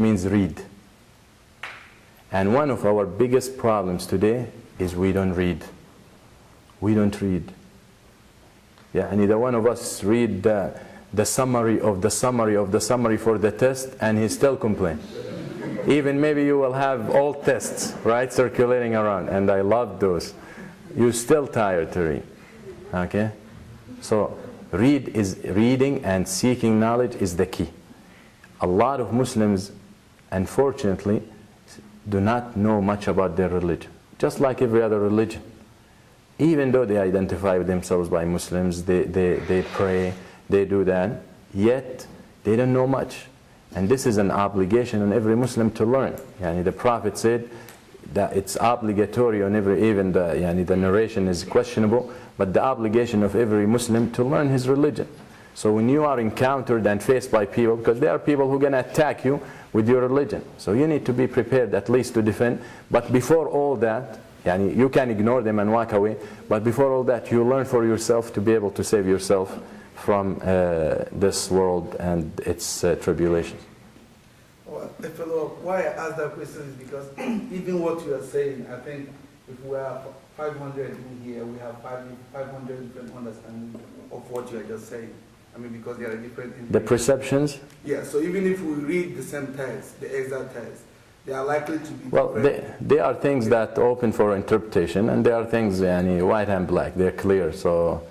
means read. And one of our biggest problems today is we don't read. We don't read. Yeah, and either one of us read the summary of the summary of the summary for the test, and he still complains. Even maybe you will have old tests, right, circulating around, and I love those. You're still tired to read. Okay? So reading and seeking knowledge is the key. A lot of Muslims, unfortunately, do not know much about their religion, just like every other religion. Even though they identify themselves by Muslims, they pray, they do that, yet they don't know much. And this is an obligation on every Muslim to learn. Yani the Prophet said that it's obligatory on every, even the narration is questionable, but the obligation of every Muslim to learn his religion. So when you are encountered and faced by people, because there are people who are going to attack you with your religion, so you need to be prepared at least to defend. But before all that, yani you can ignore them and walk away, but before all that, you learn for yourself to be able to save yourself from this world and its tribulations. Well, a follow-up. Why I ask that question is because even what you are saying, I think if we are 500 in here, we have 500 different understandings of what you are just saying. I mean, because there are different... The perceptions? Yeah, so even if we read the same text, the exact text, they are likely to be well, there are things that open for interpretation, and there are things, white and black, they're clear, so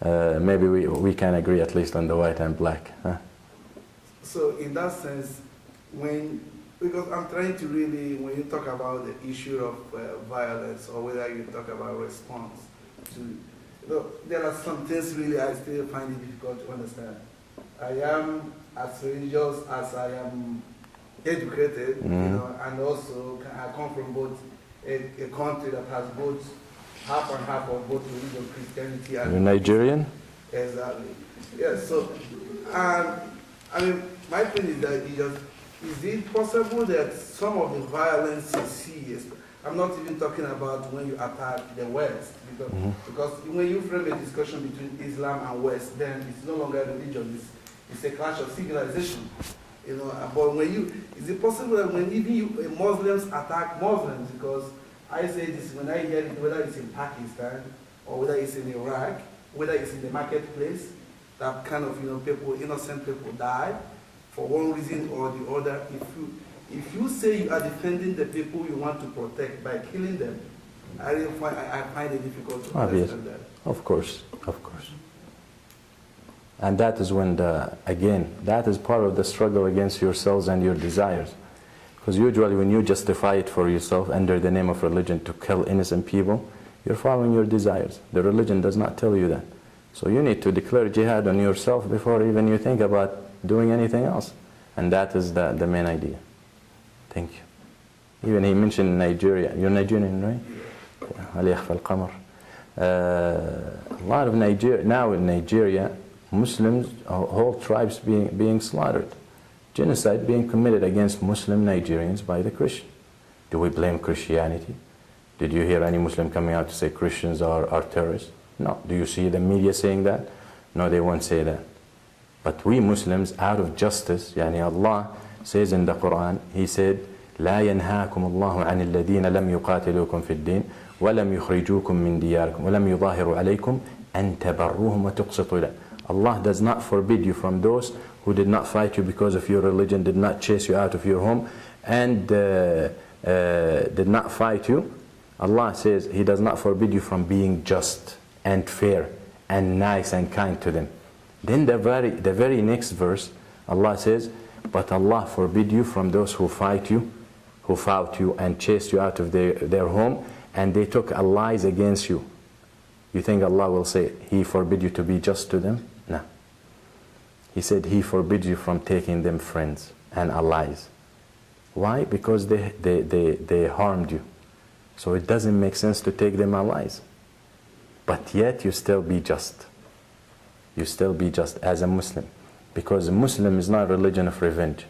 maybe we can agree at least on the white and black. Huh? So in that sense, because I'm trying to really, when you talk about the issue of violence, or whether you talk about response to, there are some things really I still find it difficult to understand. I am as religious as I am educated, and also I come from both a country that has both half and half of both religion, Christianity and... You're Nigerian? Exactly. Yeah, so, I mean, my point is that is it possible that some of the violence you see, I'm not even talking about when you attack the West, because when you frame a discussion between Islam and West, then it's no longer religion, it's a clash of civilization. But is it possible that when even Muslims attack Muslims, because I say this when I hear it, whether it's in Pakistan, or whether it's in Iraq, whether it's in the marketplace, that kind of, innocent people die, for one reason or the other. If you say you are defending the people you want to protect by killing them, I find it difficult to understand that. Of course. And that is when, again, that is part of the struggle against yourselves and your desires. Because usually when you justify it for yourself under the name of religion to kill innocent people, you're following your desires. The religion does not tell you that. So you need to declare jihad on yourself before even you think about doing anything else. And that is the main idea. Thank you. Even he mentioned Nigeria. You're Nigerian, right? A lot of Nigeria, now in Nigeria, Muslims, whole tribes being slaughtered. Genocide being committed against Muslim Nigerians by the Christians. Do we blame Christianity? Did you hear any Muslim coming out to say Christians are terrorists? No. Do you see the media saying that? No, they won't say that. But we Muslims, out of justice, Allah says in the Quran, He said, لا ينهاكم الله عن الذين لم يقاتلوكم في الدين ولم يخرجوكم من دياركم ولم يظاهروا عليكم أن تبروهم وتقسطوا إليهم. Allah does not forbid you from those who did not fight you because of your religion, did not chase you out of your home, and did not fight you. Allah says He does not forbid you from being just and fair and nice and kind to them. Then the very next verse, Allah says, but Allah forbid you from those who fight you, who fought you and chased you out of their home, and they took allies against you. You think Allah will say He forbid you to be just to them? No. He said He forbids you from taking them friends and allies. Why? Because they harmed you. So it doesn't make sense to take them allies. But yet you still be just. You still be just as a Muslim. Because a Muslim is not a religion of revenge.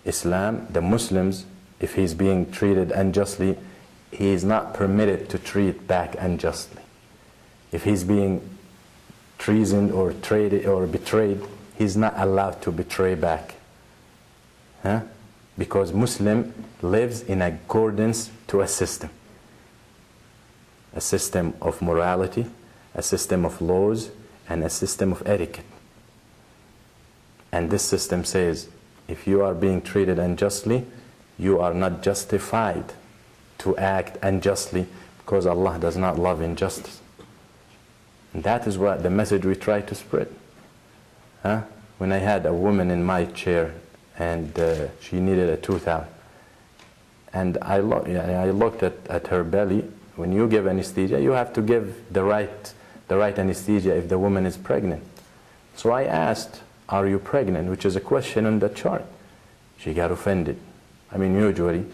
Islam, the Muslims, if he's being treated unjustly, he is not permitted to treat back unjustly. If he's being treasoned or traded or betrayed, he's not allowed to betray back. Huh? because Muslim lives in accordance to a system of morality, a system of laws, and a system of etiquette. And this system says, if you are being treated unjustly, you are not justified to act unjustly, because Allah does not love injustice. And that is what the message we try to spread. When I had a woman in my chair and she needed a tooth out, and I looked at her belly. When you give anesthesia, you have to give the right anesthesia if the woman is pregnant. So I asked, are you pregnant? Which is a question on the chart. She got offended. I mean, usually,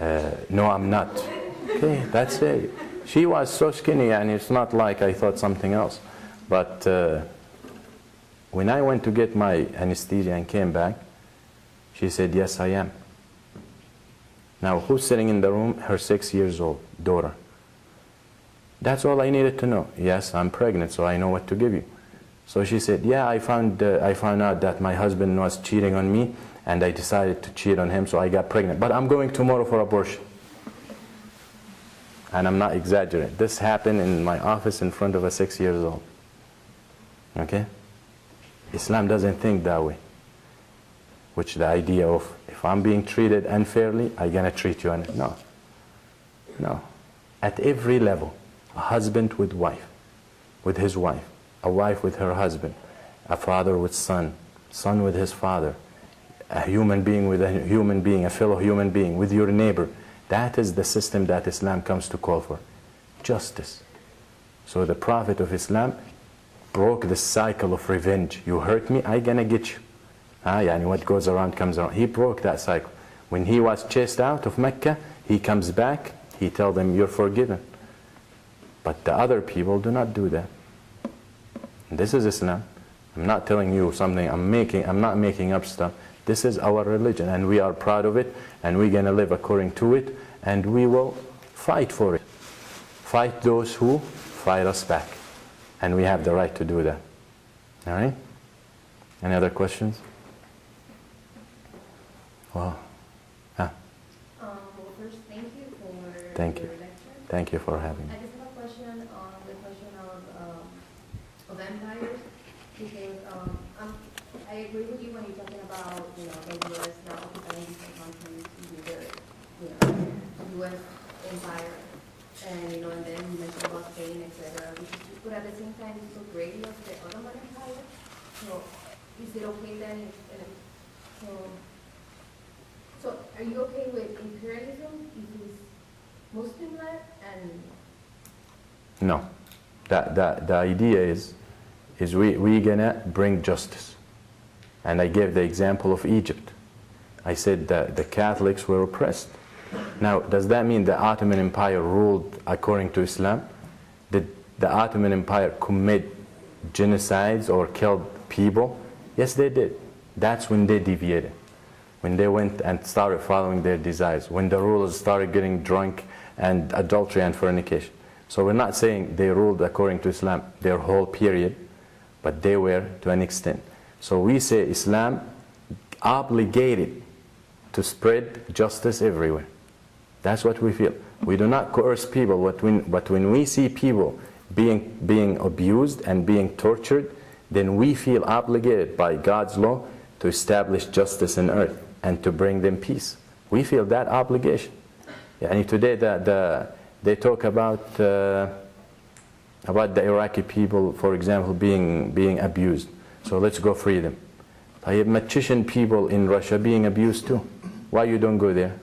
no, I'm not. Okay, that's it. She was so skinny, and it's not like I thought something else. But when I went to get my anesthesia and came back, she said, yes, I am. Now, who's sitting in the room? Her 6-year-old daughter. That's all I needed to know. Yes, I'm pregnant, so I know what to give you. So she said, yeah, I found out that my husband was cheating on me, and I decided to cheat on him, so I got pregnant. But I'm going tomorrow for abortion. And I'm not exaggerating. This happened in my office in front of a 6-year-old. Okay? Islam doesn't think that way. Which the idea of, if I'm being treated unfairly, I'm going to treat you unfairly. No. No. At every level, a husband with his wife, a wife with her husband, a father with son with his father, a human being with a human being, a fellow human being, with your neighbor. That is the system that Islam comes to call for. Justice. So the Prophet of Islam broke the cycle of revenge. You hurt me, I'm going to get you. Yani what goes around comes around. He broke that cycle. When he was chased out of Mecca, he comes back, he tells them, you're forgiven. But the other people do not do that. And this is Islam. I'm not telling you something I'm not making up stuff. This is our religion, and we are proud of it, and we're going to live according to it, and we will fight for it. Fight those who fight us back. And we have the right to do that. All right? Any other questions? Wow. Well, first, thank you for your lecture. Thank you for having me. I just have a question on the question of empires, because I agree with you when you're talking about, the U.S. now occupying different countries, the U.S. empire, and and then you mentioned about Spain, etc. But at the same time, it's so great of the Ottoman Empire. So is it okay then? So are you okay with imperialism if it's Muslim-led and? No, the idea is we gonna bring justice, and I gave the example of Egypt. I said that the Catholics were oppressed. Now, does that mean the Ottoman Empire ruled according to Islam? Did the Ottoman Empire commit genocides or killed people? Yes, they did. That's when they deviated. When they went and started following their desires. When the rulers started getting drunk and adultery and fornication. So we're not saying they ruled according to Islam their whole period, but they were to an extent. So we say Islam obligated to spread justice everywhere. That's what we feel. We do not coerce people, but when we see people being abused and being tortured, then we feel obligated by God's law to establish justice in earth and to bring them peace. We feel that obligation. And today they talk about the Iraqi people, for example, being abused. So let's go free them. Magician people in Russia being abused too. Why you don't go there?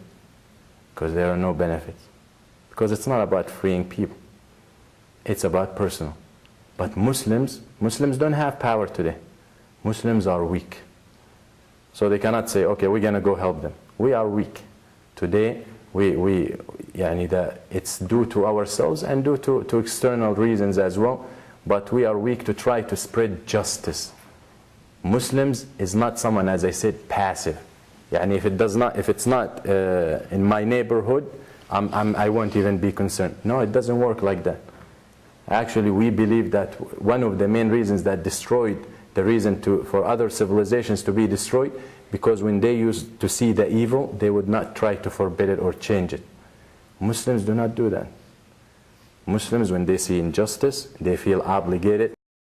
Because there are no benefits. Because it's not about freeing people. It's about personal. But Muslims don't have power today. Muslims are weak. So they cannot say, okay, we're going to go help them. We are weak. Today, it's due to ourselves and due to external reasons as well. But we are weak to try to spread justice. Muslims is not someone, as I said, passive. If it's not in my neighborhood, I won't even be concerned. No, it doesn't work like that. Actually, we believe that one of the main reasons that destroyed the reason for other civilizations to be destroyed, because when they used to see the evil, they would not try to forbid it or change it. Muslims do not do that. Muslims, when they see injustice, they feel obligated